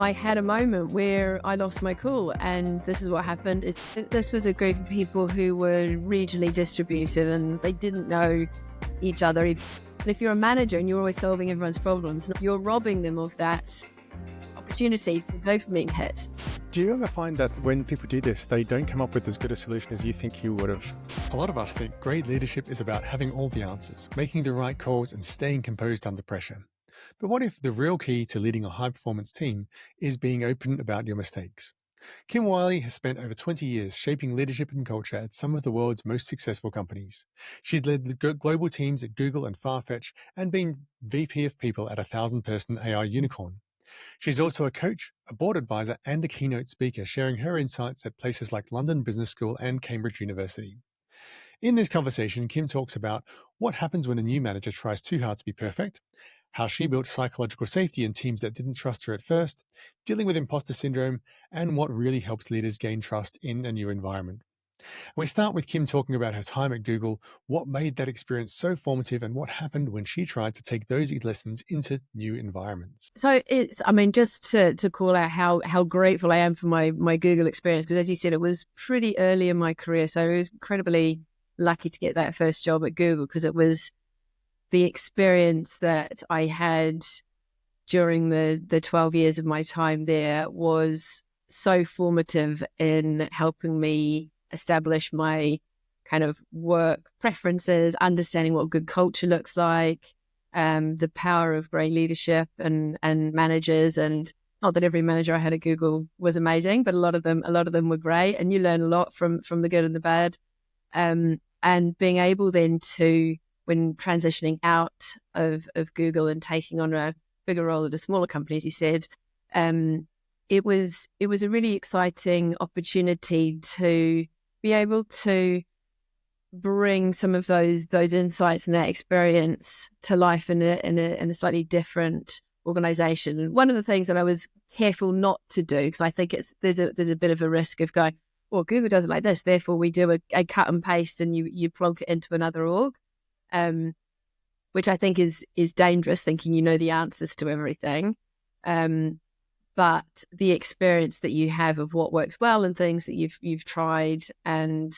I had a moment where I lost my cool, and this is what happened. This was a group of people who were regionally distributed and they didn't know each other. If you're a manager and you're always solving everyone's problems, you're robbing them of that opportunity for dopamine hit. Do you ever find that when people do this, they don't come up with as good a solution as you think you would have? A lot of us think great leadership is about having all the answers, making the right calls, and staying composed under pressure. But what if the real key to leading a high-performance team is being open about your mistakes? Kim Wylie has spent over 20 years shaping leadership and culture at some of the world's most successful companies. She's led the global teams at Google and Farfetch and been VP of People at a 1,000-person AI unicorn. She's also a coach, a board advisor, and a keynote speaker, sharing her insights at places like London Business School and Cambridge University. In this conversation, Kim talks about what happens when a new manager tries too hard to be perfect, how she built psychological safety in teams that didn't trust her at first, dealing with imposter syndrome, and what really helps leaders gain trust in a new environment. We start with Kim talking about her time at Google, what made that experience so formative, and what happened when she tried to take those lessons into new environments. So just to call out how grateful I am for my Google experience, because as you said, it was pretty early in my career. So I was incredibly lucky to get that first job at Google, because it was the experience that I had during the 12 years of my time there was so formative in helping me establish my kind of work preferences, understanding what good culture looks like, the power of great leadership and managers. And not that every manager I had at Google was amazing, but a lot of them were great. And you learn a lot from the good and the bad. And being able then to, when transitioning out of Google and taking on a bigger role at a smaller company, as you said, it was a really exciting opportunity to be able to bring some of those insights and that experience to life in a slightly different organization. And one of the things that I was careful not to do, because I think there's a bit of a risk of going, well, Google does it like this, therefore we do a cut and paste and you plonk it into another org. Which I think is dangerous, thinking you know the answers to everything. But the experience that you have of what works well and things that you've tried and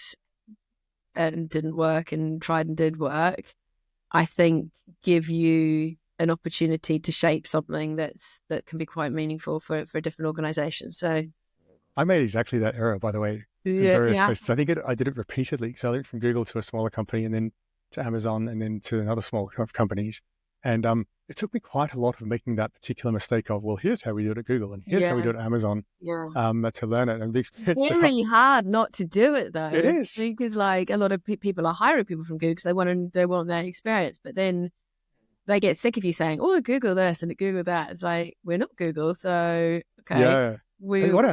didn't work and tried and did work, I think give you an opportunity to shape something that can be quite meaningful for a different organization. So I made exactly that error, by the way, in various places. I think I did it repeatedly. So I went from Google to a smaller company and then to Amazon and then to another small companies. And it took me quite a lot of making that particular mistake of, well, here's how we do it at Google and here's how we do it at Amazon to learn it. And the experience it's really hard not to do it, though. It is. Because like a lot of people are hiring people from Google because they want that experience. But then they get sick of you saying, oh, Google this and Google that. It's like, we're not Google. So, okay. Yeah. What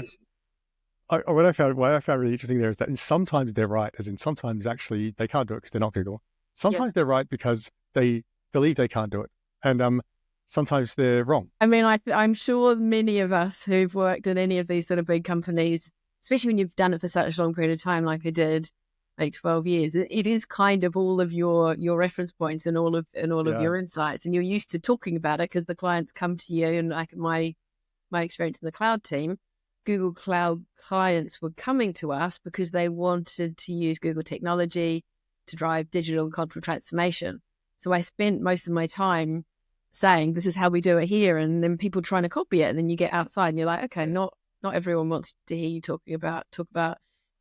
I found really interesting there is that sometimes they're right, as in sometimes actually they can't do it because they're not Google. Sometimes they're right because they believe they can't do it. And sometimes they're wrong. I mean, I'm sure many of us who've worked in any of these sort of big companies, especially when you've done it for such a long period of time, like I did, like 12 years, it is kind of all of your reference points and all of your insights. And you're used to talking about it because the clients come to you. And like my experience in the cloud team, Google Cloud clients were coming to us because they wanted to use Google technology to drive digital and cultural transformation. So I spent most of my time saying, this is how we do it here. And then people trying to copy it. And then you get outside and you're like, okay, not everyone wants to hear you talk about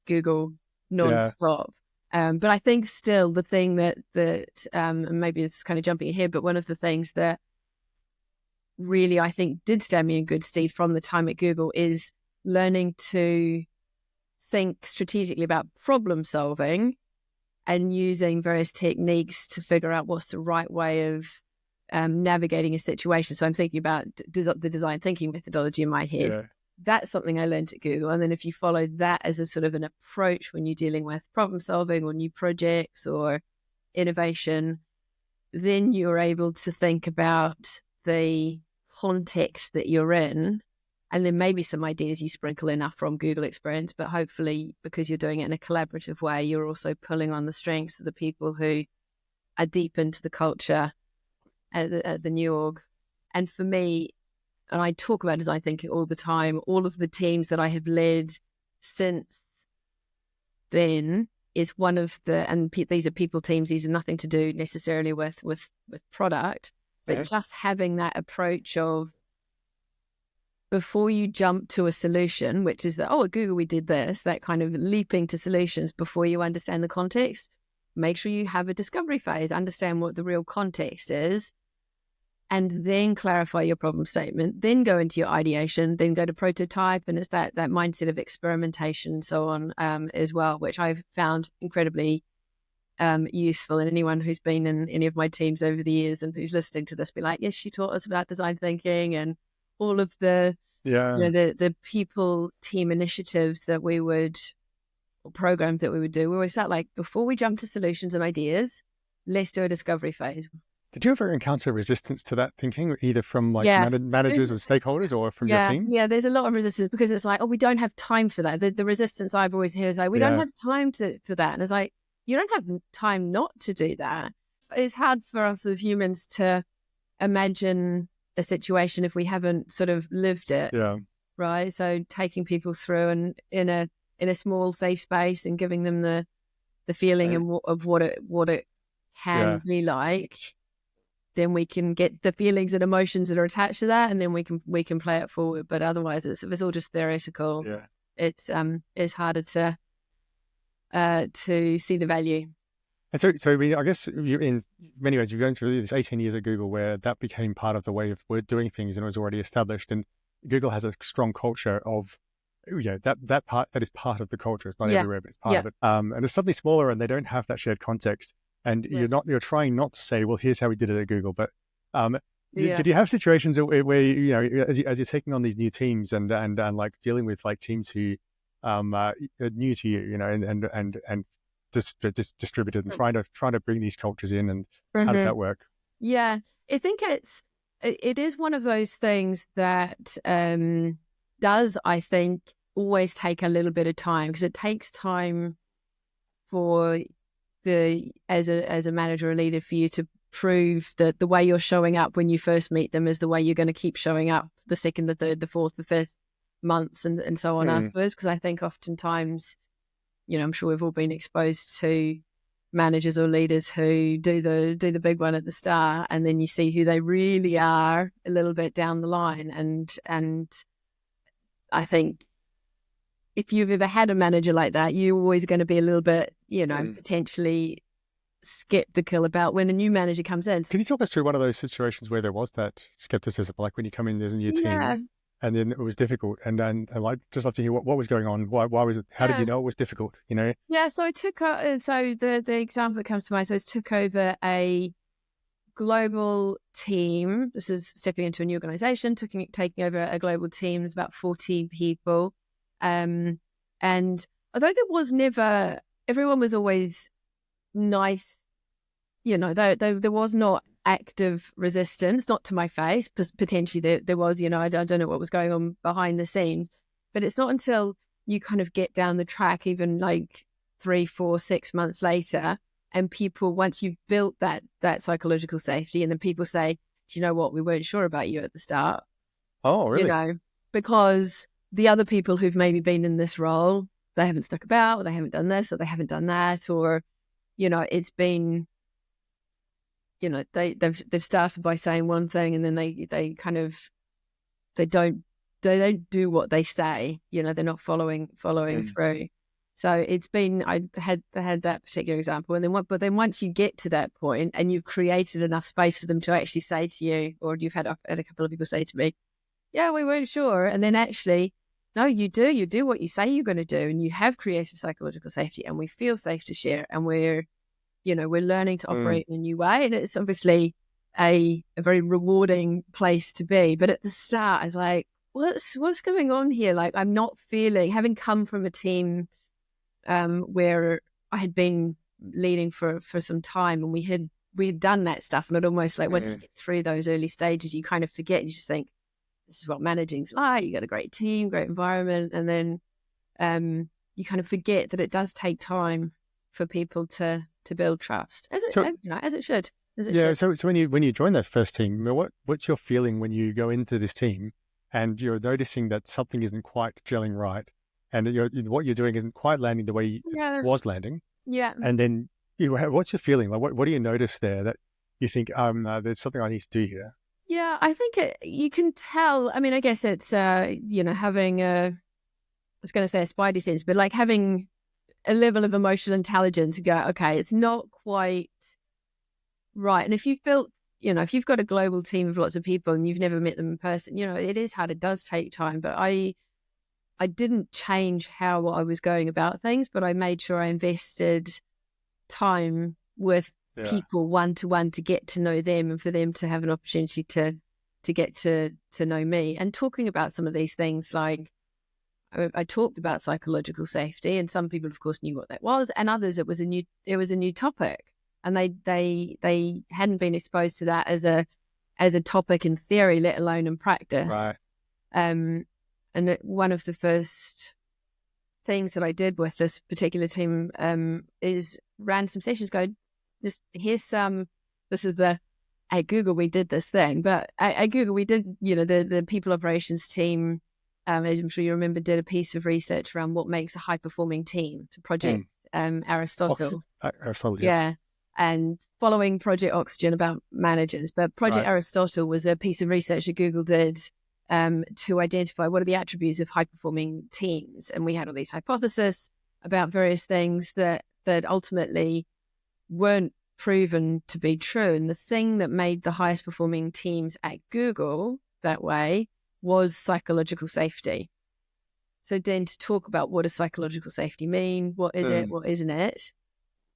Google nonstop. But I think still the thing that and maybe it's kind of jumping ahead, but one of the things that really I think did stand me in good stead from the time at Google is learning to think strategically about problem solving and using various techniques to figure out what's the right way of navigating a situation. So I'm thinking about the design thinking methodology in my head. Yeah. That's something I learned at Google. And then if you follow that as a sort of an approach when you're dealing with problem solving or new projects or innovation, then you're able to think about the context that you're in. And then maybe some ideas you sprinkle enough from Google experience, but hopefully because you're doing it in a collaborative way, you're also pulling on the strengths of the people who are deep into the culture at the new org. And for me, and I talk about design thinking all the time. All of the teams that I have led since then is one of the, and these are people teams. These are nothing to do necessarily with product, but just having that approach of, before you jump to a solution, which is that, at Google we did this, that kind of leaping to solutions before you understand the context, make sure you have a discovery phase, understand what the real context is, and then clarify your problem statement, then go into your ideation, then go to prototype. And it's that mindset of experimentation and so on as well, which I've found incredibly useful. And anyone who's been in any of my teams over the years and who's listening to this be like, yes, she taught us about design thinking and all of the the people team initiatives that we would, or programs that we would do. We always start like, before we jump to solutions and ideas, let's do a discovery phase. Did you ever encounter resistance to that thinking, either from like managers or stakeholders, or from your team? Yeah, there's a lot of resistance, because it's like, we don't have time for that. The resistance I've always heard is like, we don't have time for that. And it's like, you don't have time not to do that. It's hard for us as humans to imagine a situation if we haven't sort of lived it. Right. So taking people through and in a small safe space and giving them the feeling of what it can be like, then we can get the feelings and emotions that are attached to that, and then we can play it forward. But otherwise, if it's all just theoretical, it's harder to see the value. And so I guess you, in many ways, you're going through this 18 years at Google where that became part of the way of we're doing things, and it was already established. And Google has a strong culture of, that is part of the culture. It's not everywhere, but it's part of it. And it's something smaller, and they don't have that shared context. And you're trying not to say, well, here's how we did it at Google. But did you have situations where as you're taking on these new teams and like dealing with like teams who are new to you, and distributed, and trying to bring these cultures in, and how did that work? Yeah, I think it is one of those things that does, I think, always take a little bit of time, because it takes time for as a manager or leader for you to prove that the way you're showing up when you first meet them is the way you're going to keep showing up the second, the third, the fourth, the fifth months and so on afterwards. Because I think oftentimes, I'm sure we've all been exposed to managers or leaders who do the big one at the start, and then you see who they really are a little bit down the line. And I think if you've ever had a manager like that, you're always going to be a little bit, potentially skeptical about when a new manager comes in. Can you talk us through one of those situations where there was that skepticism, like when you come in, there's a new team, and then it was difficult, and I'd just love to hear what was going on. Why was it? How did you know it was difficult? Yeah. So I took the example that comes to mind. So I took over a global team. This is stepping into a new organization, taking over a global team. There's about 40 people, and although there was never, everyone was always nice. There was not active resistance, not to my face. Potentially there was, I don't know what was going on behind the scenes, but it's not until you kind of get down the track, even like 3, 4, 6 months later, and people, once you've built that psychological safety, and then people say, do you know what, we weren't sure about you at the start. Oh, really? Because the other people who've maybe been in this role, they haven't stuck about, or they haven't done this, or they haven't done that, or it's been, they've started by saying one thing, and then they kind of, they don't do what they say. They're not following through. So it's been, I had that particular example, and then once you get to that point and you've created enough space for them to actually say to you, or you've had a couple of people say to me, yeah, we weren't sure, and then actually, no, you do what you say you're going to do, and you have created psychological safety, and we feel safe to share, and we're learning to operate in a new way. And it's obviously a very rewarding place to be. But at the start, I was like, what's going on here? Like, I'm not feeling, having come from a team where I had been leading for some time, and we had done that stuff. And it almost like, once you get through those early stages, you kind of forget, and you just think, this is what managing's like. You got a great team, great environment. And then you kind of forget that it does take time for people to build trust, as it should. Yeah. So when you join that first team, what's your feeling when you go into this team and you're noticing that something isn't quite gelling right, and what you're doing isn't quite landing the way it was landing? Yeah. And then what's your feeling? Like, what do you notice there that you think, there's something I need to do here? Yeah, I think you can tell. I mean, I guess it's, having I was going to say a spidey sense, but like having a level of emotional intelligence to go, okay, it's not quite right. And if you've built, if you've got a global team of lots of people and you've never met them in person, it is hard. It does take time. But I didn't change how I was going about things, but I made sure I invested time with people one-to-one to get to know them and for them to have an opportunity to get to know me. And talking about some of these things, like I talked about psychological safety, and some people, of course, knew what that was, and others it was a new topic, and they hadn't been exposed to that as a topic in theory, let alone in practice. Right. And one of the first things that I did with this particular team is ran some sessions going, this is at Google we did this thing, but at Google we did, the people operations team, as I'm sure you remember, did a piece of research around what makes a high performing team to Project Aristotle. Aristotle, yeah. And following Project Oxygen about managers, but Project Aristotle was a piece of research that Google did to identify what are the attributes of high performing teams. And we had all these hypotheses about various things that ultimately weren't proven to be true. And the thing that made the highest performing teams at Google that way was psychological safety. So then to talk about what does psychological safety mean, what is it, what isn't it,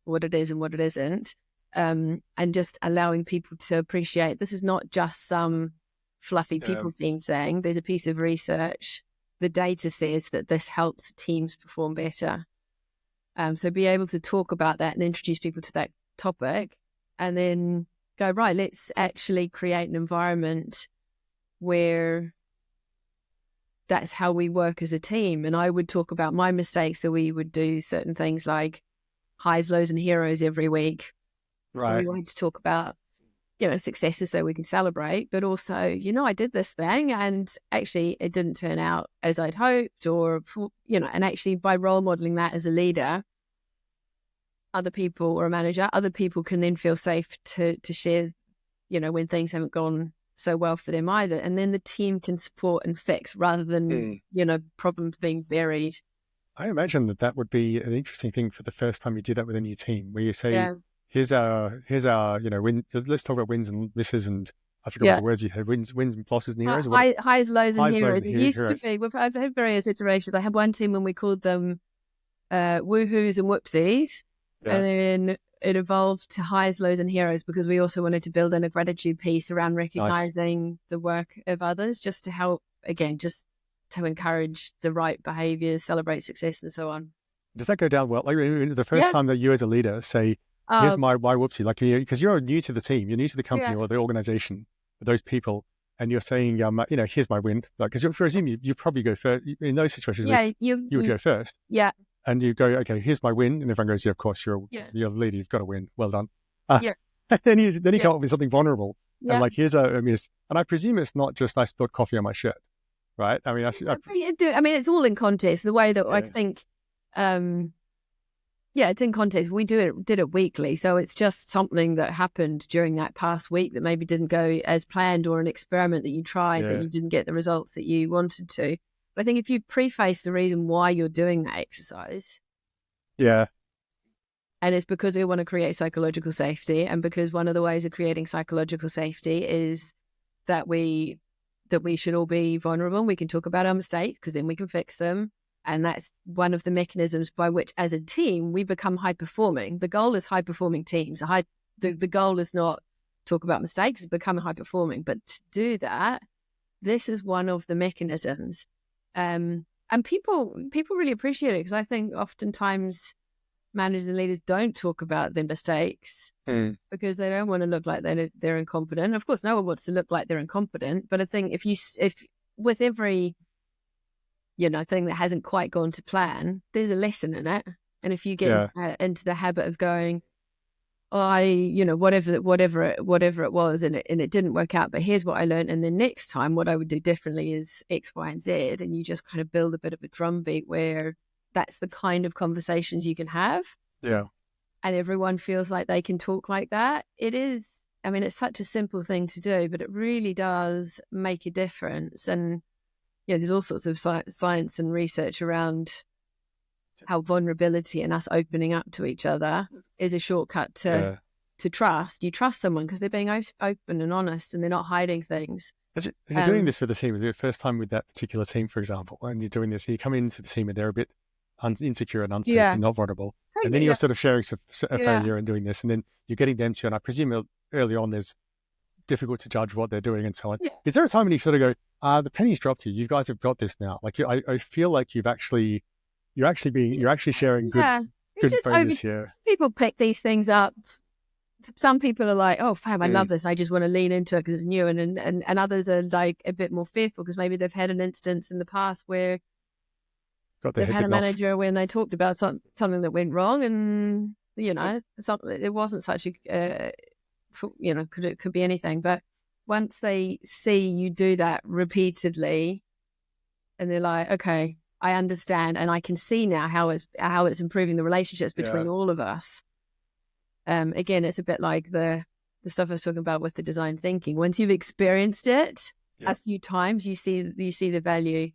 what it is and what it isn't, and just allowing people to appreciate this is not just some fluffy people team saying, there's a piece of research, the data says that this helps teams perform better. So be able to talk about that and introduce people to that topic, and then go, right, let's actually create an environment where that's how we work as a team. And I would talk about my mistakes. So we would do certain things like highs, lows, and heroes every week. Right. And we wanted to talk about, successes so we can celebrate, but also, I did this thing and actually it didn't turn out as I'd hoped, or, and actually by role modeling that as a leader, other people or a manager, other people can then feel safe to share, when things haven't gone so well for them either. And then the team can support and fix rather than, problems being buried. I imagine that would be an interesting thing for the first time you do that with a new team, where you say, here's our, win, let's talk about wins and misses, and I forgot what the words you had, wins and losses and heroes. Highs, lows, and heroes. It used to be, I've had various iterations. I had one team when we called them woohoos and whoopsies, and then it evolved to highs, lows, and heroes, because we also wanted to build in a gratitude piece around recognizing the work of others, just to help, again, just to encourage the right behaviors, celebrate success, and so on. Does that go down well? Like the first time that you as a leader say, here's my whoopsie, like, because you're new to the team, you're new to the company or the organization, those people, and you're saying, here's my win. Like, because for example, you probably go first in those situations. You would go first. Yeah. And you go, okay, here's my win, and everyone goes, of course, you're the leader, you've got to win. Well done. And then you come up with something vulnerable, and like, here's and I presume it's not just I spilled coffee on my shirt, right? I mean, it's all in context. The way that I think, it's in context. We did it weekly, so it's just something that happened during that past week that maybe didn't go as planned, or an experiment that you tried that you didn't get the results that you wanted to. But I think if you preface the reason why you're doing that exercise, and it's because we want to create psychological safety, and because one of the ways of creating psychological safety is that we should all be vulnerable. We can talk about our mistakes because then we can fix them. And that's one of the mechanisms by which, as a team, we become high-performing. The goal is high-performing teams. The goal is not talk about mistakes, it's become high-performing. But to do that, this is one of the mechanisms. And people really appreciate it, because I think oftentimes managers and leaders don't talk about their mistakes because they don't want to look like they're incompetent. Of course, no one wants to look like they're incompetent. But I think if with every thing that hasn't quite gone to plan, there's a lesson in it. And if you get into the habit of going, whatever it was, and it didn't work out, but here's what I learned. And then next time, what I would do differently is X, Y, and Z. And you just kind of build a bit of a drumbeat where that's the kind of conversations you can have. Yeah. And everyone feels like they can talk like that. It's such a simple thing to do, but it really does make a difference. And there's all sorts of science and research around how vulnerability and us opening up to each other is a shortcut to trust. You trust someone because they're being open and honest, and they're not hiding things. As you're doing this with the team, is it your first time with that particular team, for example, and you're doing this, you come into the team and they're a bit insecure and unsafe and not vulnerable, and then you're sort of sharing a failure and doing this, and then you're getting them to, and I presume early on there's difficult to judge what they're doing and so on. Is there a time when you sort of go, the penny's dropped here, you guys have got this now? Like I feel like you're actually sharing good bonus here. People pick these things up. Some people are like, oh, fam, I love this. I just want to lean into it because it's new. And others are like a bit more fearful because maybe they've had an instance in the past where they've had a manager when they talked about something that went wrong, and, it wasn't such a, could be anything. But once they see you do that repeatedly and they're like, okay, I understand, and I can see now how it's improving the relationships between all of us. Again, it's a bit like the stuff I was talking about with the design thinking. Once you've experienced it a few times, you see the value.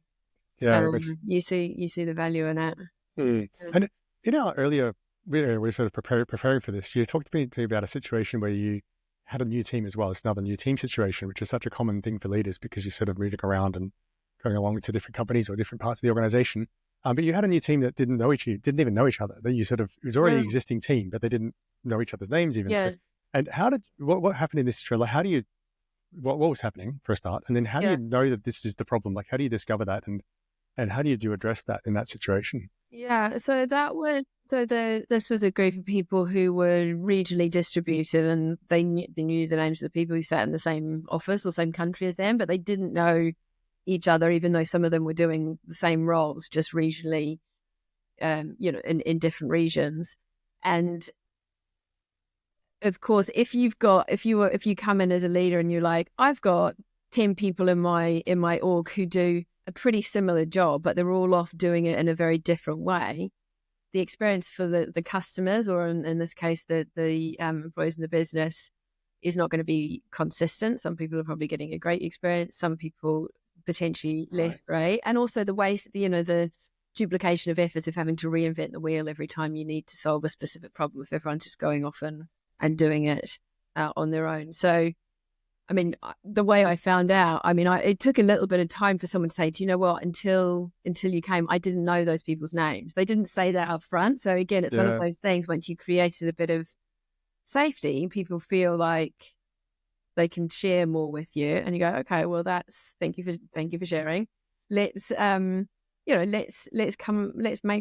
Yeah, you see the value in it. And in our earlier, we're sort of preparing for this. You talked to me about a situation where you had a new team as well. It's another new team situation, which is such a common thing for leaders because you're sort of moving around and going along to different companies or different parts of the organization. But you had a new team that didn't even know each other. That it was already an existing team, but they didn't know each other's names even. So, and what happened in this situation? Like what was happening for a start? And then how do you know that this is the problem? Like, how do you discover that? And how do you address that in that situation? Yeah. So this was a group of people who were regionally distributed, and they knew the names of the people who sat in the same office or same country as them, but they didn't know each other, even though some of them were doing the same roles, just regionally, in different regions. And of course, if you come in as a leader and you're like, I've got 10 people in my org who do a pretty similar job, but they're all off doing it in a very different way, the experience for the customers, or in this case, the employees in the business, is not going to be consistent. Some people are probably getting a great experience. Some people potentially less great. And also the waste, the duplication of effort of having to reinvent the wheel every time you need to solve a specific problem if everyone's just going off and doing it on their own. So, the way I found out, it took a little bit of time for someone to say, do you know what, until you came, I didn't know those people's names. They didn't say that up front. So again, it's one of those things, once you created a bit of safety, people feel like they can share more with you, and you go, okay, well, thank you for sharing. Let's make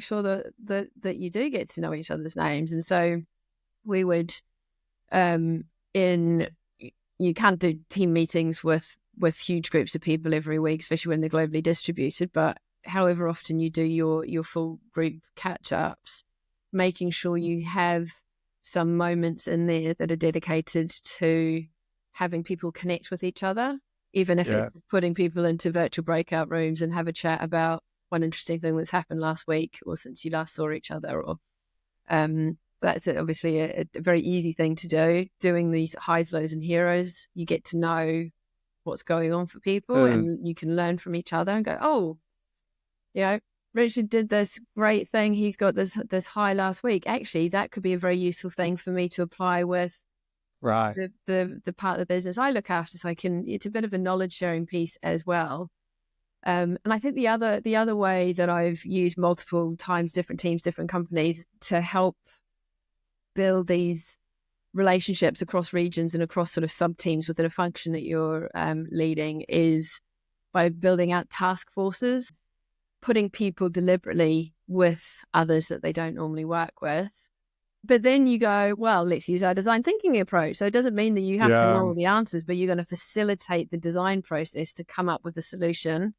sure that you do get to know each other's names. And so we would, you can't do team meetings with huge groups of people every week, especially when they're globally distributed. But however often you do your full group catch-ups, making sure you have some moments in there that are dedicated to having people connect with each other, even if it's putting people into virtual breakout rooms and have a chat about one interesting thing that's happened last week or since you last saw each other. Or that's obviously a very easy thing to do. Doing these highs, lows, and heroes, you get to know what's going on for people, and you can learn from each other and go, oh, Richard did this great thing. He's got this high last week. Actually, that could be a very useful thing for me to apply with the part of the business I look after. So it's a bit of a knowledge sharing piece as well. And I think the other way that I've used multiple times, different teams, different companies, to help build these relationships across regions and across sort of sub teams within a function that you're leading, is by building out task forces, putting people deliberately with others that they don't normally work with. But then you go, well, let's use our design thinking approach. So it doesn't mean that you have to know all the answers, but you're going to facilitate the design process to come up with a solution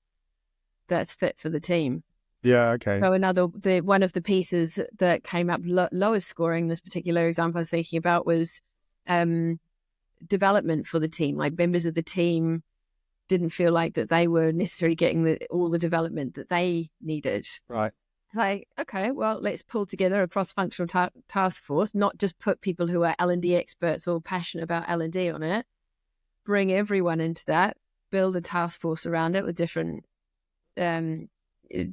that's fit for the team. Yeah. Okay. So one of the pieces that came up lowest scoring, this particular example I was thinking about, was development for the team. Like members of the team didn't feel like that they were necessarily getting all the development that they needed. Right. Like, okay, well, let's pull together a cross-functional task force, not just put people who are L&D experts or passionate about L&D on it, bring everyone into that, build a task force around it with different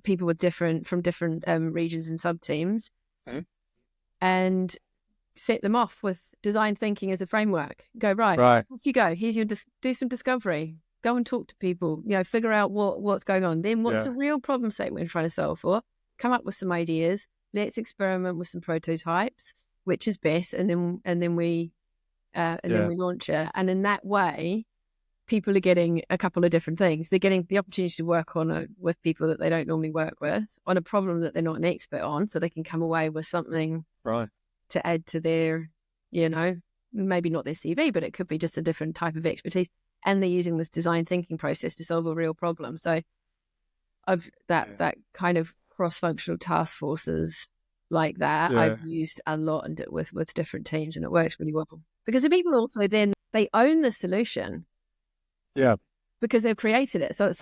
people from different regions and sub-teams, and set them off with design thinking as a framework. Go, right. Off you go. Here's your do some discovery. Go and talk to people, figure out what's going on. Then what's the real problem statement we're trying to solve for? Come up with some ideas. Let's experiment with some prototypes, which is best, and then we launch it. And in that way, people are getting a couple of different things. They're getting the opportunity to work on with people that they don't normally work with, on a problem that they're not an expert on, so they can come away with something to add to their, maybe not their CV, but it could be just a different type of expertise. And they're using this design thinking process to solve a real problem. So that kind of cross-functional task forces like that, I've used a lot with different teams, and it works really well. Because the people also then, they own the solution. Yeah. Because they've created it. So it's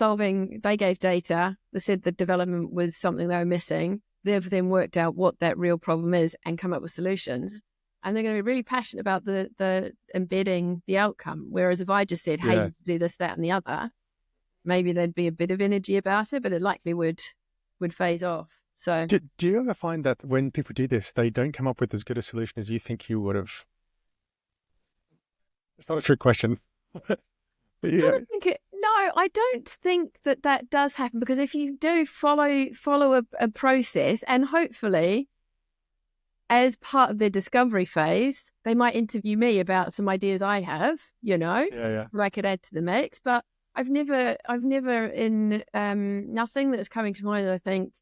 they gave data, they said the development was something they were missing. They've then worked out what that real problem is and come up with solutions. And they're going to be really passionate about the embedding the outcome. Whereas if I just said, hey, do this, that, and the other, maybe there'd be a bit of energy about it, but it likely would phase off. So do you ever find that when people do this, they don't come up with as good a solution as you think you would have? It's not a trick question. I don't think that does happen, because if you do follow a process, and hopefully as part of their discovery phase, they might interview me about some ideas I have, where I could add to the mix. But I've never in nothing that's coming to mind that I think,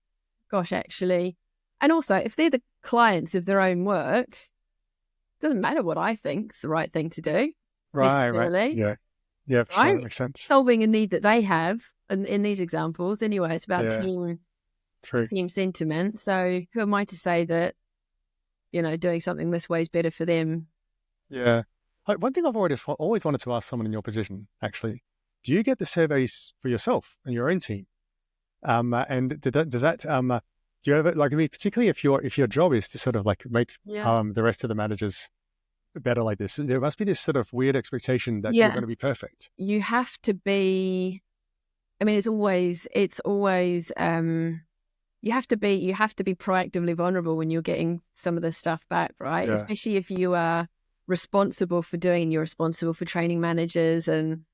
gosh, actually. And also, if they're the clients of their own work, it doesn't matter what I think is the right thing to do. Right. Yeah, for sure, that makes sense. Solving a need that they have, in these examples, anyway, it's about team sentiment. So who am I to say that, doing something this way is better for them? Yeah. One thing I've always wanted to ask someone in your position, actually, do you get the surveys for yourself and your own team? And does that do you ever, particularly if your job is to sort of like make the rest of the managers better like this, there must be this sort of weird expectation that you're going to be perfect. You have to be, it's always you have to be proactively vulnerable when you're getting some of this stuff back, right? Especially if you are responsible for you're responsible for training managers, and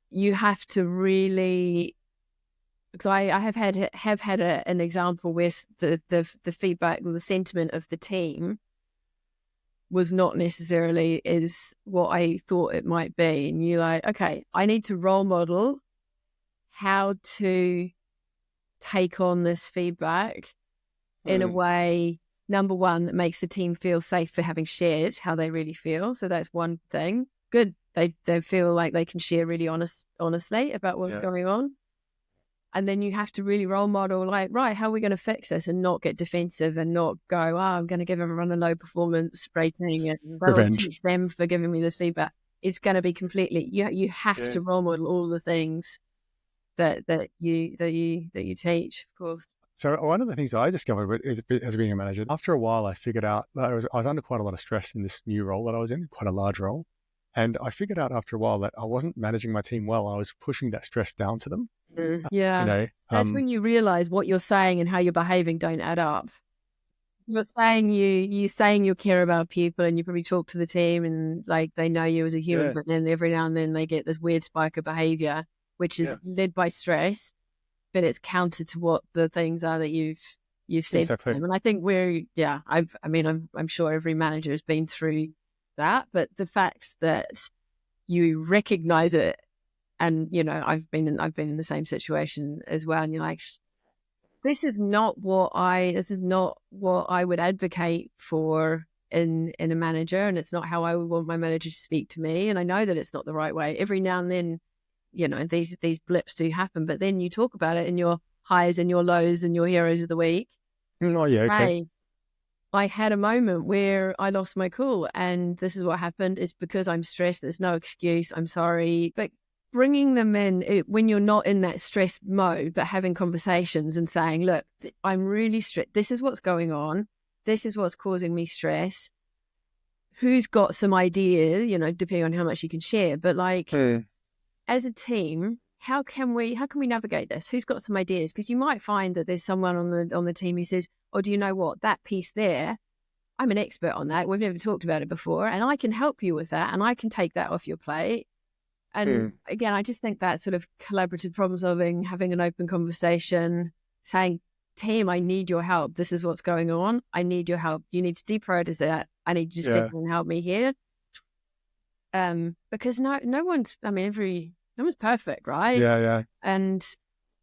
you have to really, because I have had an example where the feedback or the sentiment of the team was not necessarily is what I thought it might be. And you're like, okay, I need to role model how to take on this feedback in a way, number one, that makes the team feel safe for having shared how they really feel. So that's one thing. Good. They feel like they can share really honestly about what's going on. And then you have to really role model, like, right, how are we going to fix this and not get defensive and not go, I'm going to give everyone a low performance rating and teach them for giving me this feedback. It's going to be completely, you have to role model all the things that you teach, of course. So one of the things that I discovered as being a manager, after a while, I figured out that I was under quite a lot of stress in this new role that I was in, quite a large role. And I figured out after a while that I wasn't managing my team well. I was pushing that stress down to them. That's when you realize what you're saying and how you're behaving don't add up. You're saying you care about people, and you probably talk to the team and like they know you as a human, but then every now and then they get this weird spike of behavior, which is led by stress, but it's counter to what the things are that you've said. Exactly. And I think I'm sure every manager has been through that, but the fact that you recognize it, and I've been in the same situation as well, and you're like, this is not what I would advocate for in a manager, and it's not how I would want my manager to speak to me, and I know that it's not the right way. Every now and then, these blips do happen, but then you talk about it and you're highs and your lows and your heroes of the week. Oh, yeah, okay. I had a moment where I lost my cool, and this is what happened. It's because I'm stressed. There's no excuse. I'm sorry. But bringing them in when you're not in that stress mode, but having conversations and saying, look, I'm really stressed. This is what's going on. This is what's causing me stress. Who's got some idea, depending on how much you can share. But as a team, how can we navigate this? Who's got some ideas? Because you might find that there's someone on the team who says, oh, do you know what? That piece there, I'm an expert on that. We've never talked about it before, and I can help you with that, and I can take that off your plate. And again, I just think that sort of collaborative problem solving, having an open conversation, saying, team, I need your help. This is what's going on. I need your help. You need to deprioritize that. I need you to step in and help me here. Because no one's perfect, right? Yeah. And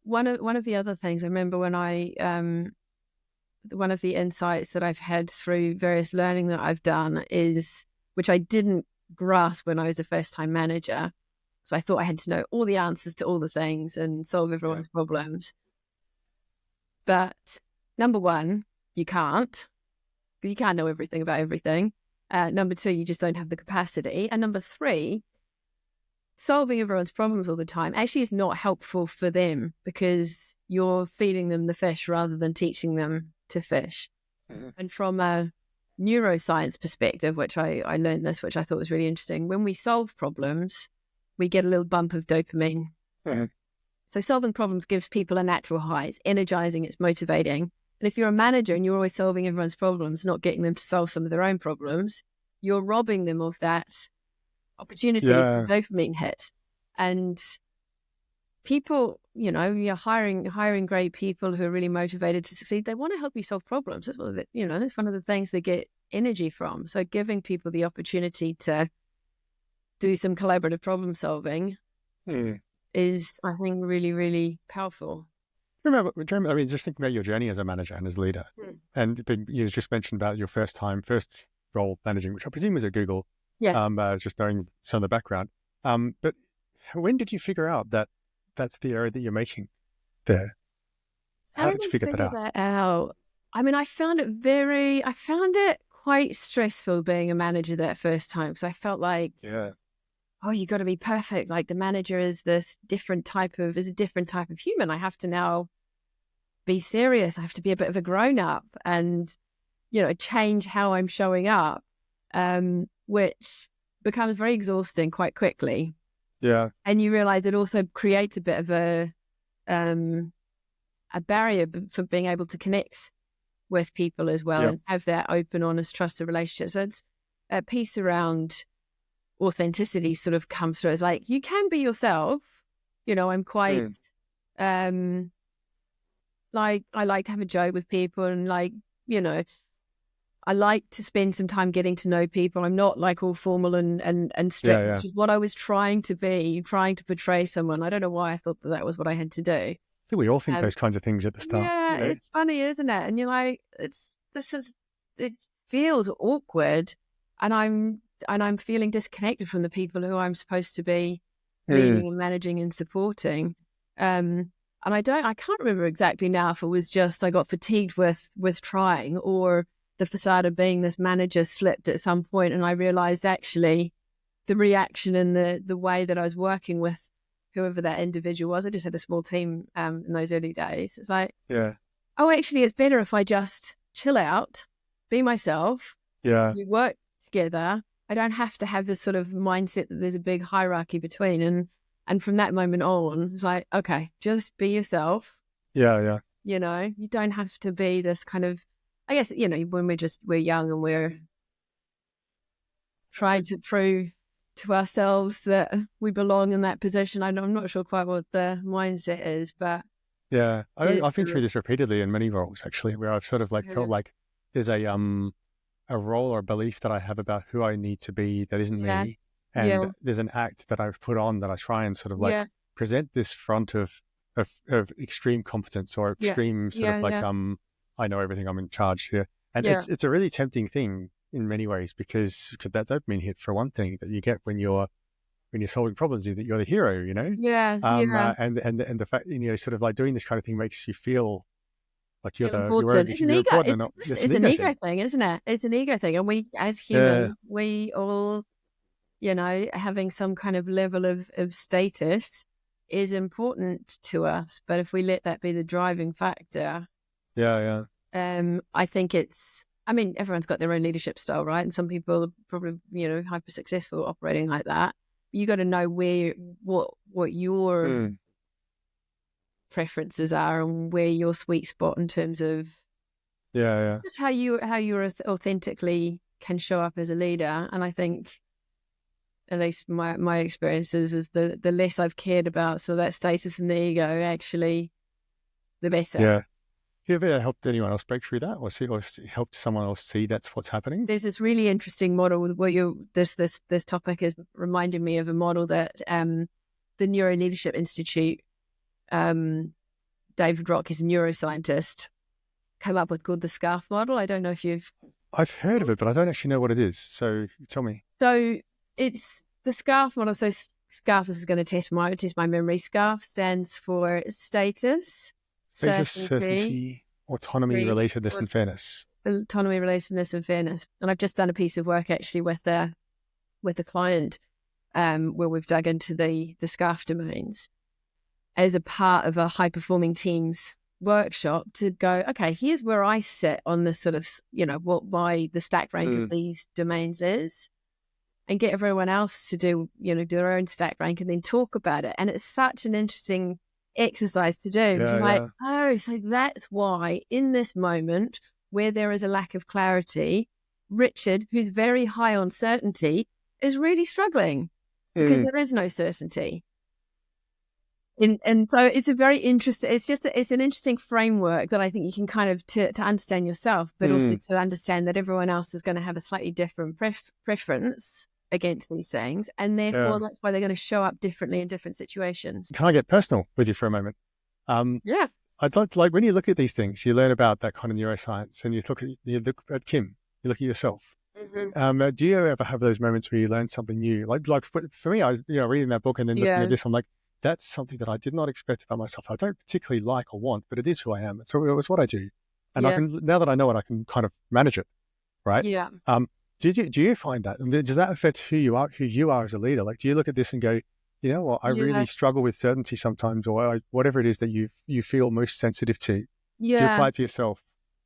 one of the other things I remember when one of the insights that I've had through various learning that I've done is, which I didn't grasp when I was a first-time manager. So I thought I had to know all the answers to all the things and solve everyone's problems. But number one, you can't, because you can't know everything about everything. Number two, you just don't have the capacity. And number three, solving everyone's problems all the time actually is not helpful for them, because you're feeding them the fish rather than teaching them to fish. And from a neuroscience perspective, which I learned this, which I thought was really interesting, when we solve problems, we get a little bump of dopamine. So solving problems gives people a natural high. It's energizing, it's motivating. And if you're a manager and you're always solving everyone's problems, not getting them to solve some of their own problems, you're robbing them of that opportunity, dopamine hit. And people, you're hiring great people who are really motivated to succeed. They want to help you solve problems. That's that's one of the things they get energy from. So giving people the opportunity to do some collaborative problem solving is, I think, really, really powerful. Jeremy, just thinking about your journey as a manager and as leader, and you just mentioned about your first role managing, which I presume was at Google. Just knowing some of the background. But when did you figure out that that's the area that you're making there? How did you figure that out? I mean, I found it quite stressful being a manager that first time, because I felt like, oh, you got to be perfect. Like, the manager is a different type of human. I have to now be serious. I have to be a bit of a grown up and, change how I'm showing up, which becomes very exhausting quite quickly. Yeah. And you realize it also creates a bit of a barrier for being able to connect with people as well, and have that open, honest, trusted relationship. So it's a piece around authenticity sort of comes through. It's like, you can be yourself. I'm quite like, I like to have a joke with people, and I like to spend some time getting to know people. I'm not like all formal and strict, which is what I was trying to portray someone. I don't know why I thought that was what I had to do. I think we all think those kinds of things at the start. Yeah, it's funny, isn't it? And you're like, it feels awkward, and I'm feeling disconnected from the people who I'm supposed to be leading and managing and supporting. And I can't remember exactly now if it was just I got fatigued with trying, or the facade of being this manager slipped at some point, and I realized actually the reaction and the way that I was working with whoever that individual was. I just had a small team in those early days. It's like, oh, actually, it's better if I just chill out, be myself. We work together. I don't have to have this sort of mindset that there's a big hierarchy between. And from that moment on, it's like, okay, just be yourself. Yeah. You don't have to be this kind of, I guess, when we're young and we're trying to prove to ourselves that we belong in that position. I'm not sure quite what the mindset is, but I've been through this repeatedly in many roles, actually, where I've sort of felt like there's a role or belief that I have about who I need to be that isn't me, and there's an act that I've put on that I try and sort of present this front of extreme competence or extreme I know everything, I'm in charge here. And it's a really tempting thing in many ways, because that dopamine hit, for one thing, that you get when you're when you're solving problems, that you're the hero, you know? Yeah. And the fact, you know, sort of like doing this kind of thing makes you feel like you're Feel important. It's an you're ego. important and not, It's an ego thing, isn't it? It's an ego thing. And we, as humans, we all, you know, having some kind of level of status is important to us. But if we let that be the driving factor, I think I mean, everyone's got their own leadership style, right? And some people are probably, you know, hyper successful operating like that. You got to know what your preferences are and where your sweet spot in terms of just how you authentically can show up as a leader. And I think, at least my experiences, is the less I've cared about so that status and the ego, actually, the better. Yeah. Have you ever helped anyone else break through that, or helped someone else see that's what's happening? There's this really interesting model with this topic is reminding me of a model that the Neuro Leadership Institute, David Rock is a neuroscientist, came up with, called the SCARF model. I don't know if I've heard of it, but I don't actually know what it is. So tell me. So it's the SCARF model. So SCARF, this is going to test my memory. SCARF stands for status, certainty, autonomy, relatedness, and fairness. Autonomy, relatedness, and fairness. And I've just done a piece of work actually with a client where we've dug into the SCARF domains as a part of a high performing teams workshop to go, okay, here's where I sit on this sort of, you know, what the stack rank of these domains is, and get everyone else to do their own stack rank and then talk about it. And it's such an interesting exercise to do. So that's why in this moment where there is a lack of clarity, Richard, who's very high on certainty, is really struggling because there is no certainty. And so it's a very interesting, it's an interesting framework that I think you can kind of to understand yourself, but also to understand that everyone else is going to have a slightly different preference against these things. And therefore that's why they're going to show up differently in different situations. Can I get personal with you for a moment? I'd like when you look at these things, you learn about that kind of neuroscience, and you look at Kim, you look at yourself. Do you ever have those moments where you learn something new? Like for me, I was reading that book and then looking at this, I'm like, that's something that I did not expect about myself. I don't particularly like or want, but it is who I am. So it was what I do. And I can, now that I know it, I can kind of manage it. Right. Yeah. Do you find that? And does that affect who you are as a leader? Like, do you look at this and go, you know what, I really struggle with certainty sometimes, or whatever it is that you feel most sensitive to? Yeah. Do you apply it to yourself?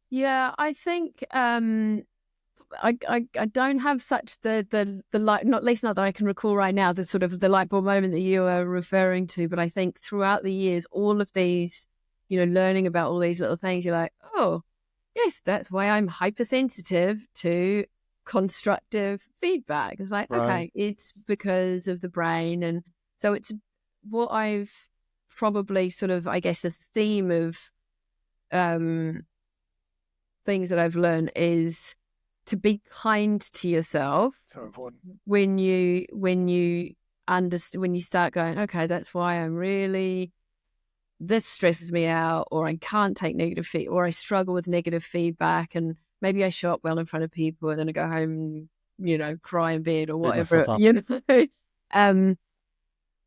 Yeah, I think I don't have such the light, not least not that I can recall right now, the sort of the light bulb moment that you are referring to. But I think throughout the years, all of these, learning about all these little things, you're like, oh, yes, that's why I'm hypersensitive to constructive feedback. It's like, okay, it's because of the brain. And so it's what I've probably sort of, I guess, the theme of things that I've learned is to be kind to yourself. So important. When you start going, okay, that's why I'm really, this stresses me out, or I can't take negative feedback, or I struggle with negative feedback, and maybe I show up well in front of people and then I go home, cry in bed or whatever,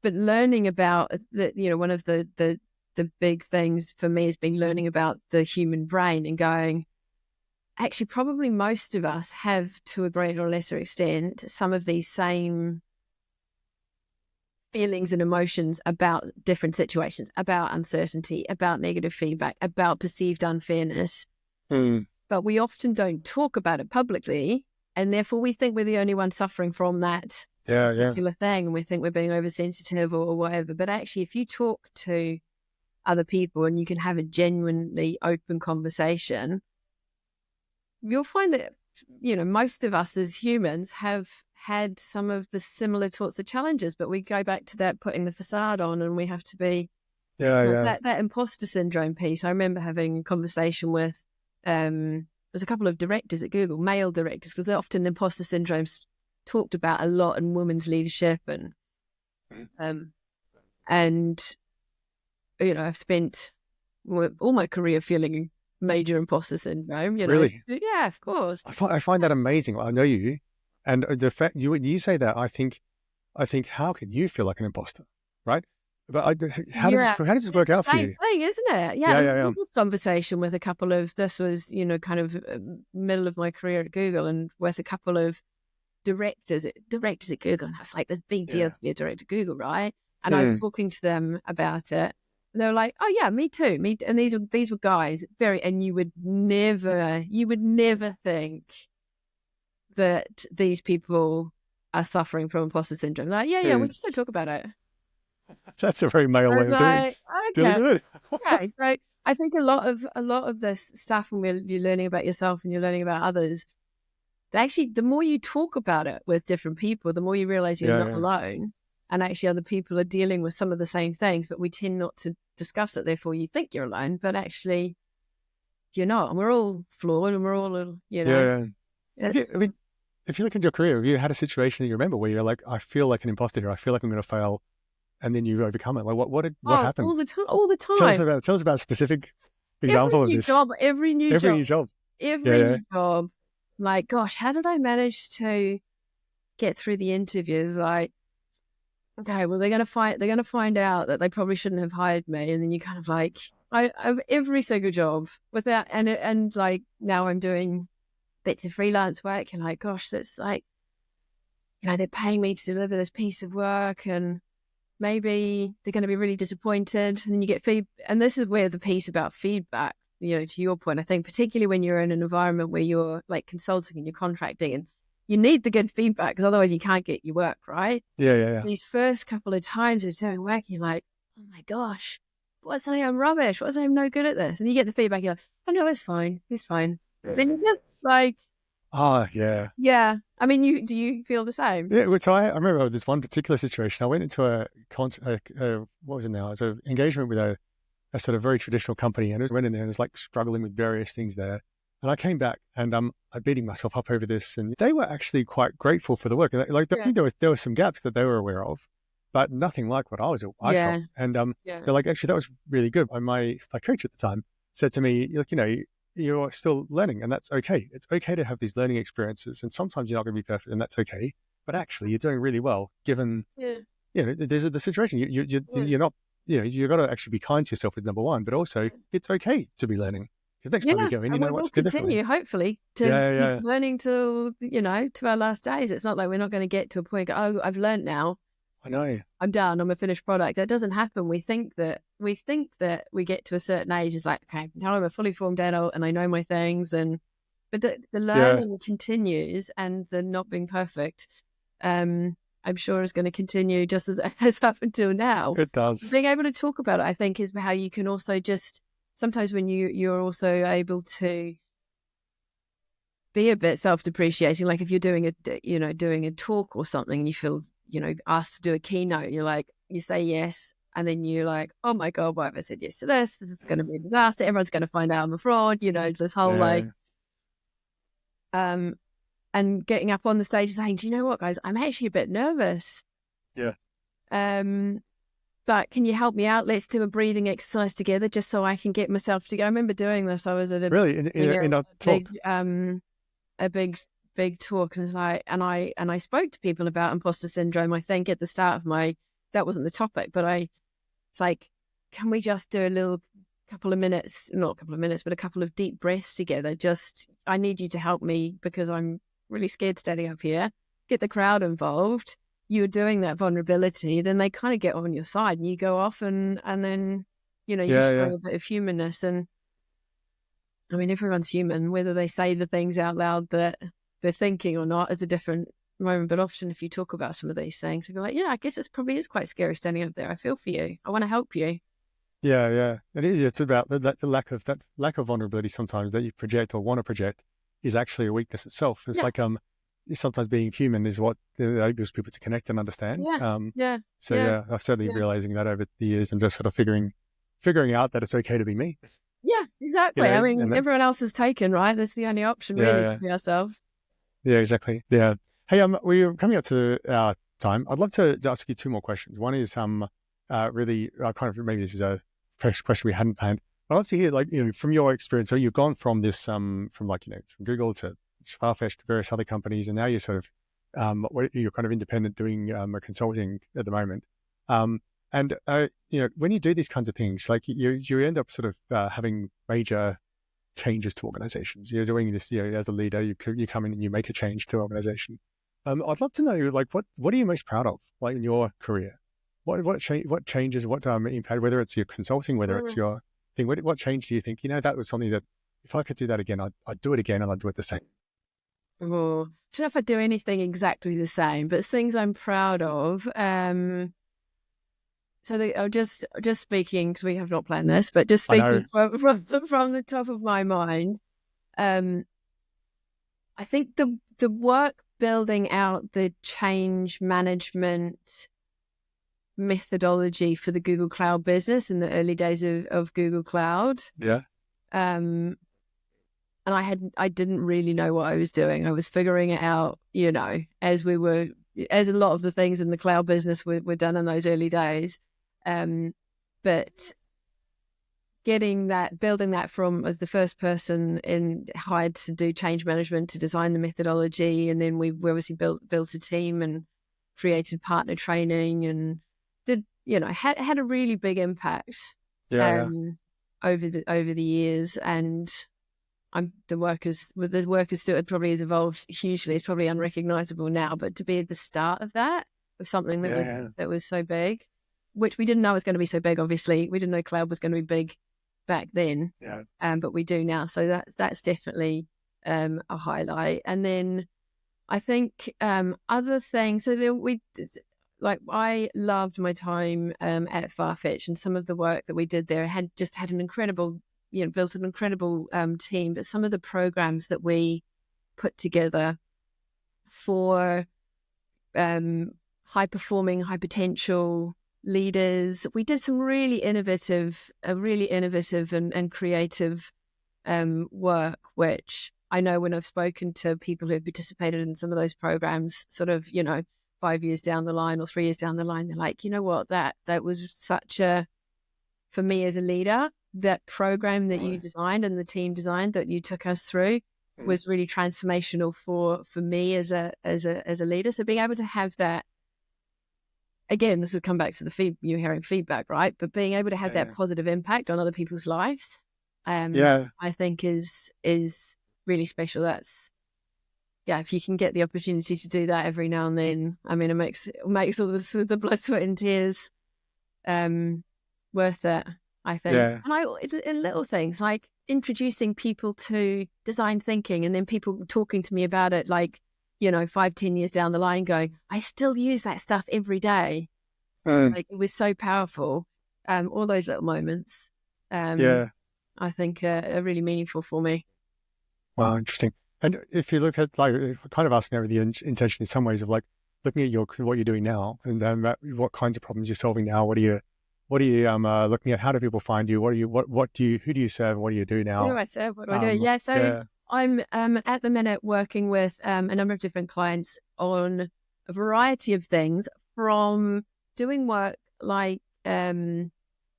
but learning about that, one of the big things for me has been learning about the human brain and going, actually, probably most of us have, to a greater or lesser extent, some of these same feelings and emotions about different situations, about uncertainty, about negative feedback, about perceived unfairness. But we often don't talk about it publicly, and therefore we think we're the only one suffering from that particular thing, and we think we're being oversensitive or whatever. But actually, if you talk to other people and you can have a genuinely open conversation, you'll find that, most of us as humans have had some of the similar sorts of challenges, but we go back to that putting the facade on, and we have to be that imposter syndrome piece. I remember having a conversation with there's a couple of directors at Google, male directors, because often imposter syndrome's talked about a lot in women's leadership, and I've spent all my career feeling major imposter syndrome. Really? Yeah, of course. I find that amazing. I know you, and the fact you say that, I think I think, how can you feel like an imposter, right? But how does this work out for you? Same thing, isn't it? Yeah. I had this conversation with a couple of, this was, kind of middle of my career at Google, and with a couple of directors at Google. And I was like, this big deal to be a director at Google, right? And I was talking to them about it. And they were like, oh yeah, me too. And these were guys, and you would never think that these people are suffering from imposter syndrome. Like, we just don't talk about it. That's a very male way of doing it. Okay. So I think a lot of this stuff, when you're learning about yourself and you're learning about others, actually, the more you talk about it with different people, the more you realize you're not alone. And actually other people are dealing with some of the same things, but we tend not to discuss it. Therefore, you think you're alone, but actually you're not. And we're all flawed, and we're all, I mean, if you look at your career, have you had a situation that you remember where you're like, I feel like an imposter here, I feel like I'm going to fail, and then you overcome it? Like, what happened? All the time. Tell us about a specific example of this. Every new job. Like, gosh, how did I manage to get through the interviews? Like, okay, well, they're gonna find out that they probably shouldn't have hired me, and then you kind of like, I've every single job without, and like now I'm doing bits of freelance work, and like, gosh, that's like, they're paying me to deliver this piece of work, and maybe they're going to be really disappointed. And then you get feedback, and this is where the piece about feedback, to your point, I think particularly when you're in an environment where you're like consulting and you're contracting, and you need the good feedback because otherwise you can't get your work right. Yeah. These first couple of times of doing work, you're like, oh my gosh, what's saying I'm rubbish? What's saying I'm no good at this? And you get the feedback, you're like, oh no, it's fine. Then you just like, yeah. I mean, do you feel the same? Yeah. Which I remember this one particular situation. I went into a what was it now? It was an engagement with a sort of very traditional company, and I went in there and was like struggling with various things there. And I came back and I'm beating myself up over this, and they were actually quite grateful for the work. And like, I think there were some gaps that they were aware of, but nothing like what I felt. And they're like, actually, that was really good. My coach at the time said to me, look, you're still learning, and that's okay. It's okay to have these learning experiences, and sometimes you're not going to be perfect, and that's okay. But actually, you're doing really well given, there's the situation. You're not, you've got to actually be kind to yourself with number one, but also it's okay to be learning. Because next time you go in, you know what's good. We'll continue, hopefully, to keep learning till, to our last days. It's not like we're not going to get to a point, oh, I've learned now. I know. I'm done. I'm a finished product. That doesn't happen. We think that we get to a certain age. It's like, okay, now I'm a fully formed adult and I know my things. But the learning continues, and the not being perfect, I'm sure is going to continue just as up until now. It does. Being able to talk about it, I think, is how you can also just, sometimes when you're also able to be a bit self-depreciating, like if you're doing a talk or something, and you feel, asked to do a keynote, and you're like, you say yes, and then you're like, oh my God, why have I said yes to this? This is going to be a disaster. Everyone's going to find out I'm a fraud, this whole and getting up on the stage and saying, do you know what, guys, I'm actually a bit nervous. Yeah. But can you help me out? Let's do a breathing exercise together just so I can get myself together. I remember doing this. I was at a big talk, and it's like, and I spoke to people about imposter syndrome. I think at the start of that wasn't the topic, but it's like, can we just do a couple of deep breaths together? I need you to help me because I'm really scared standing up here. Get the crowd involved. You're doing that vulnerability, then they kind of get on your side, and you go off, and then you show a bit of humanness. And I mean, everyone's human, whether they say the things out loud that they're thinking or not is a different moment. But often, if you talk about some of these things, you're like, I guess it probably is quite scary standing up there. I feel for you. I want to help you. Yeah. It is. It's about the lack of vulnerability sometimes that you project or want to project is actually a weakness itself. It's like sometimes being human is what enables people to connect and understand. I'm certainly realizing that over the years, and just sort of figuring out that it's okay to be me. Yeah, exactly. I mean, everyone else is taken, right? That's the only option really to be ourselves. Yeah, exactly. Yeah. Hey, we're coming up to our time. I'd love to ask you two more questions. One is really kind of, maybe this is a question we hadn't planned. I'd love to hear, from your experience. So you've gone from this, from Google to Farfetch to various other companies, and now you're sort of you're kind of independent doing consulting at the moment. And when you do these kinds of things, like you end up sort of having major changes to organizations. You're doing this, as a leader, you come in and you make a change to an organization. I'd love to know, like, what are you most proud of, like, in your career? What changes, what impact, whether it's your consulting, whether it's your thing, what change do you think, that was something that if I could do that again, I'd do it again and I'd do it the same? Oh, I don't know if I'd do anything exactly the same, but it's things I'm proud of. So just speaking, because we have not planned this, but just speaking from the top of my mind, I think the work building out the change management methodology for the Google Cloud business in the early days of Google Cloud. Yeah. And I didn't really know what I was doing. I was figuring it out, as a lot of the things in the cloud business were done in those early days. But building that from as the first person hired to do change management, to design the methodology, and then we obviously built a team and created partner training and did had a really big impact over the years. And the work is still, it probably has evolved hugely. It's probably unrecognizable now, but to be at the start of something that was so big, which we didn't know was going to be so big. Obviously, we didn't know cloud was going to be big back then. Yeah. But we do now. So that's definitely a highlight. And then I think other things. So I loved my time at Farfetch, and some of the work that we did there had an incredible, built an incredible team. But some of the programs that we put together for high performing, high potential leaders, we did some really innovative and creative work, which I know when I've spoken to people who have participated in some of those programs, sort of 5 years down the line or 3 years down the line, they're like, what, that was such for me as a leader, that program that you designed and the team designed that you took us through was really transformational for me as a leader. So being able to have that, again, this has come back to you're hearing feedback, right? But being able to have that positive impact on other people's lives, I think is really special. That's, if you can get the opportunity to do that every now and then, I mean, it makes all the blood, sweat and tears worth it, I think. Yeah. And in little things like introducing people to design thinking, and then people talking to me about it, like, 5-10 years down the line going, I still use that stuff every day. Like, it was so powerful. All those little moments, I think are really meaningful for me. Wow, interesting. And if you look at, like, kind of asking over the intention in some ways of, like, looking at what you're doing now, and then what kinds of problems you're solving now, what are you looking at? How do people find you? Who do you serve? What do you do now? Who do I serve? What do I do? So I'm at the minute working with a number of different clients on a variety of things, from doing work like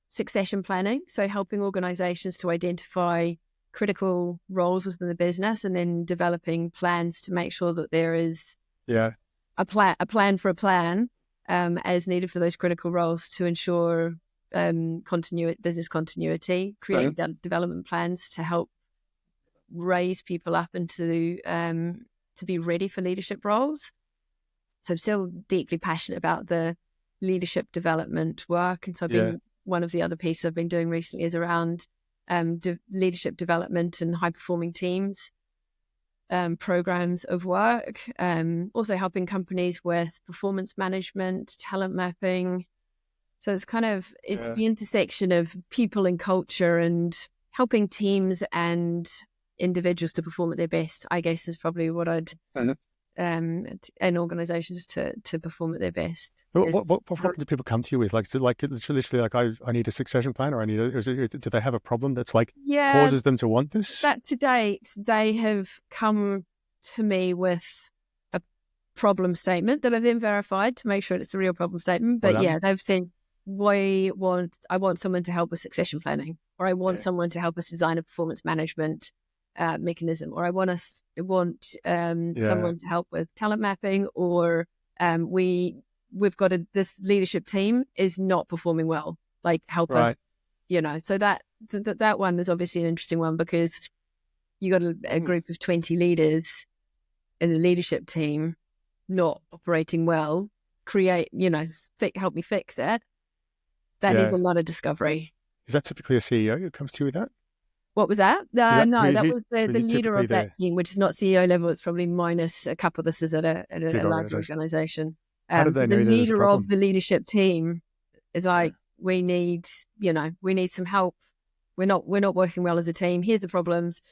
succession planning, so helping organizations to identify critical roles within the business, and then developing plans to make sure that there is a plan for a plan as needed for those critical roles to ensure business continuity, create development plans to help raise people up and to be ready for leadership roles. So I'm still deeply passionate about the leadership development work, and so I've been, one of the other pieces I've been doing recently is around leadership development and high performing teams programs of work, also helping companies with performance management, talent mapping. So it's the intersection of people and culture, and helping teams and individuals to perform at their best, I guess, is probably what I'd and organizations to perform at their best. What problem do people come to you with? Like, so, like, it's literally like, I need a succession plan, or do they have a problem that's like causes them to want this? That to date, they have come to me with a problem statement that I've then verified to make sure it's a real problem statement. But they've said, I want someone to help with succession planning, or I want someone to help us design a performance management mechanism, or I want someone to help with talent mapping, or we've got this leadership team is not performing well, like help us, so that one is obviously an interesting one, because you got a group of 20 leaders in the leadership team not operating well, help me fix it. That is a lot of discovery. Is that typically a CEO who comes to you with that? What was that? No, that was the leader of that team, which is not CEO level. It's probably minus a couple. This is at a larger organization. How did they know the there was a leader problem? of the leadership team is like, we need some help. We're not working well as a team. Here's the problems.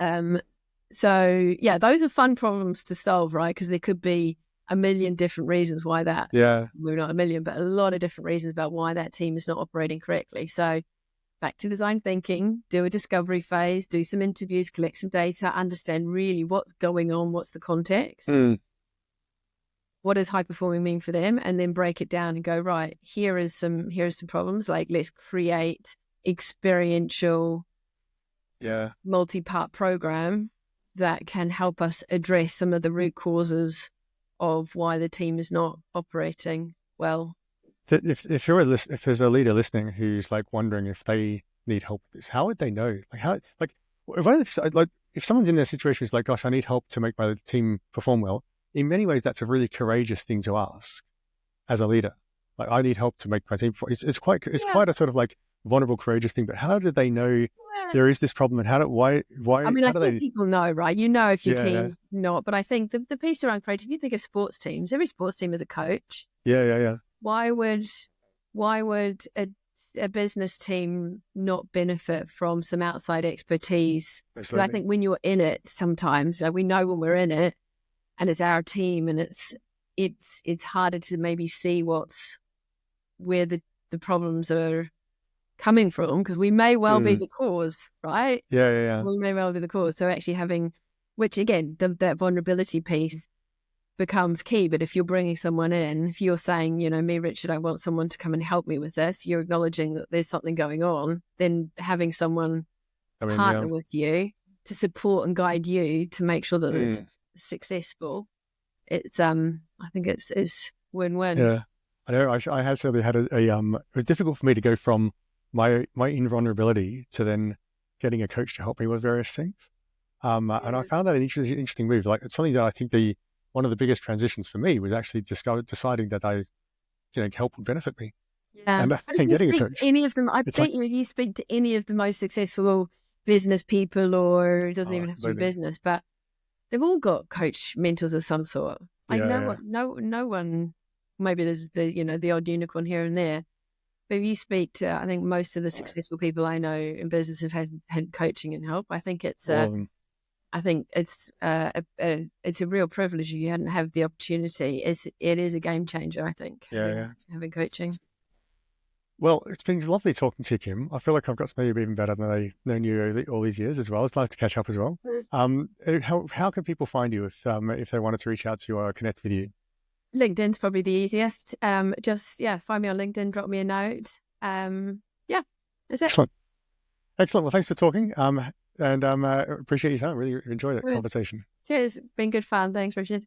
So yeah, those are fun problems to solve, right? Because there could be a million different reasons why that. Yeah. Maybe not a million, but a lot of different reasons about why that team is not operating correctly. So back to design thinking, do a discovery phase, do some interviews, collect some data, understand really what's going on, what's the context, what does high performing mean for them, and then break it down and go, right, here are some problems. Like, let's create experiential, multi-part program that can help us address some of the root causes of why the team is not operating well. If there's a leader listening who's like wondering if they need help with this, how would they know? If someone's in their situation, is like, gosh, I need help to make my team perform well. In many ways, that's a really courageous thing to ask as a leader. Like, I need help to make my team perform. It's quite a sort of like vulnerable, courageous thing. But how did they know there is this problem, and why? I mean, I think people know, right? If your team's not. But I think the piece around creative, you think of sports teams. Every sports team is a coach. Yeah. Why would a business team not benefit from some outside expertise? Because I think when you're in it, sometimes we know when we're in it, and it's our team, and it's harder to maybe see where the problems are coming from, because we may well be the cause, right? Yeah. We may well be the cause. So actually having, which again, that vulnerability piece becomes key. But if you're bringing someone in, if you're saying, me, Richard, I want someone to come and help me with this, you're acknowledging that there's something going on, then having someone partner with you to support and guide you to make sure that it's successful, it's I think it's win-win. Yeah, I know. I had certainly had it was difficult for me to go from my invulnerability to then getting a coach to help me with various things. And I found that an interesting move. Like, it's something that I think one of the biggest transitions for me was actually deciding that help would benefit me. Yeah, and getting a coach. Any of them, I bet you speak to any of the most successful business people, or it doesn't even have to be business, but they've all got coach mentors of some sort. Like no one. Maybe there's the odd unicorn here and there. But if you speak to, I think most of the successful people I know in business have had coaching and help. I think it's it's a real privilege if you hadn't have the opportunity. It is a game changer, I think. Having coaching. Well, it's been lovely talking to you, Kim. I feel like I've got to know you even better than I've known you all these years as well. It's nice to catch up as well. How can people find you if they wanted to reach out to you or connect with you? LinkedIn's probably the easiest. Just find me on LinkedIn, drop me a note. That's it. Excellent. Well, thanks for talking. And appreciate your time. Really enjoyed it. Conversation. Cheers. Been good fun. Thanks, Richard.